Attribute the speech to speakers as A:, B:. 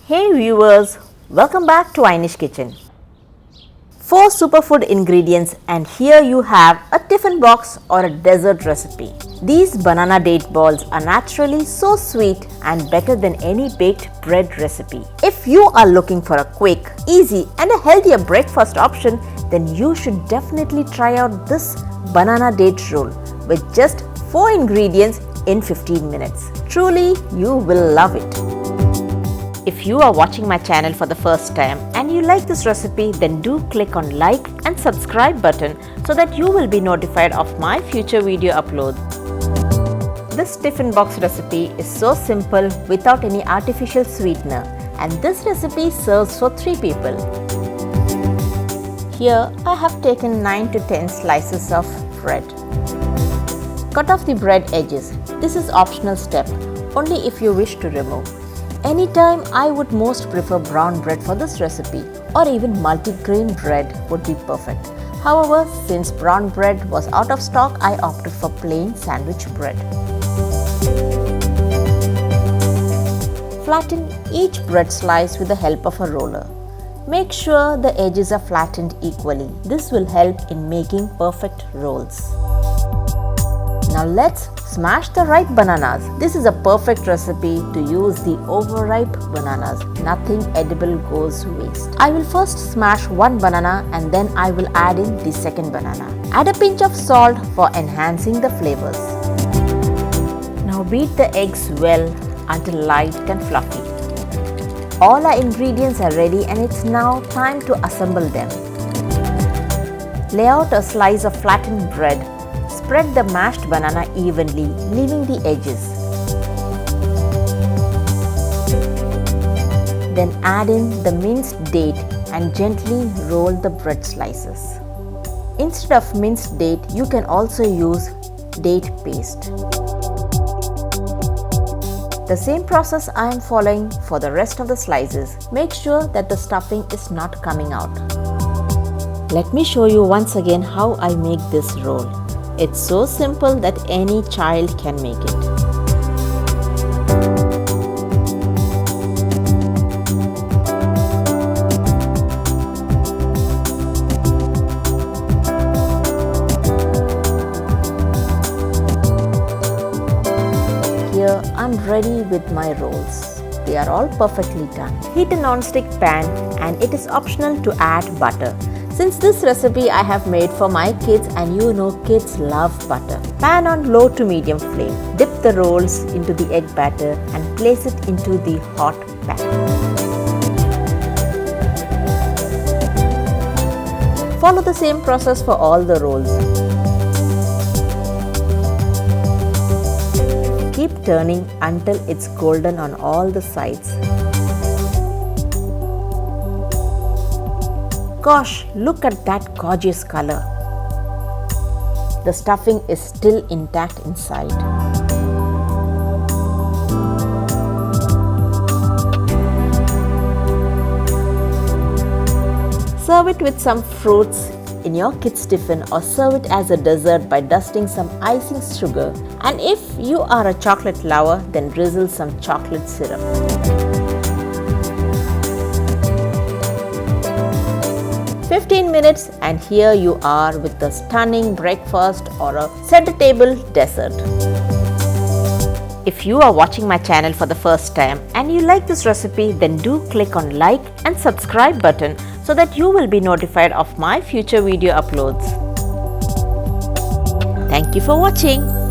A: Hey viewers, welcome back to Inish Kitchen. 4 superfood ingredients and here you have a tiffin box or a dessert recipe. These banana date balls are naturally so sweet and better than any baked bread recipe. If you are looking for a quick, easy and a healthier breakfast option, then you should definitely try out this banana date roll with just 4 ingredients in 15 minutes. Truly, you will love it. If you are watching my channel for the first time and you like this recipe, then do click on like and subscribe button so that you will be notified of my future video uploads. This tiffin box recipe is so simple without any artificial sweetener, and this recipe serves for 3 people. Here I have taken 9 to 10 slices of bread. Cut off the bread edges. This is optional step, only if you wish to remove. Anytime I would most prefer brown bread for this recipe, or even multigrain bread would be perfect. However, since brown bread was out of stock, I opted for plain sandwich bread. Flatten each bread slice with the help of a roller. Make sure the edges are flattened equally. This will help in making perfect rolls. Now let's smash the ripe bananas. This is a perfect recipe to use the overripe bananas. Nothing edible goes waste. I will first smash one banana and then I will add in the second banana. Add a pinch of salt for enhancing the flavors. Now beat the eggs well until light and fluffy. All our ingredients are ready and it's now time to assemble them. Lay out a slice of flattened bread. Spread the mashed banana evenly, leaving the edges. Then add in the minced date and gently roll the bread slices. Instead of minced date, you can also use date paste. The same process I am following for the rest of the slices. Make sure that the stuffing is not coming out. Let me show you once again how I make this roll. It's so simple that any child can make it. Here I'm ready with my rolls. They are all perfectly done. Heat a non-stick pan and it is optional to add butter. Since this recipe I have made for my kids and you know kids love butter. Pan on low to medium flame. Dip the rolls into the egg batter and place it into the hot pan. Follow the same process for all the rolls. Keep turning until it's golden on all the sides. Gosh, look at that gorgeous color. The stuffing is still intact inside. Serve it with some fruits in your kids' tiffin or serve it as a dessert by dusting some icing sugar. And if you are a chocolate lover, then drizzle some chocolate syrup. 15 minutes and here you are with a stunning breakfast or a center-table dessert. If you are watching my channel for the first time and you like this recipe, then do click on like and subscribe button so that you will be notified of my future video uploads. Thank you for watching.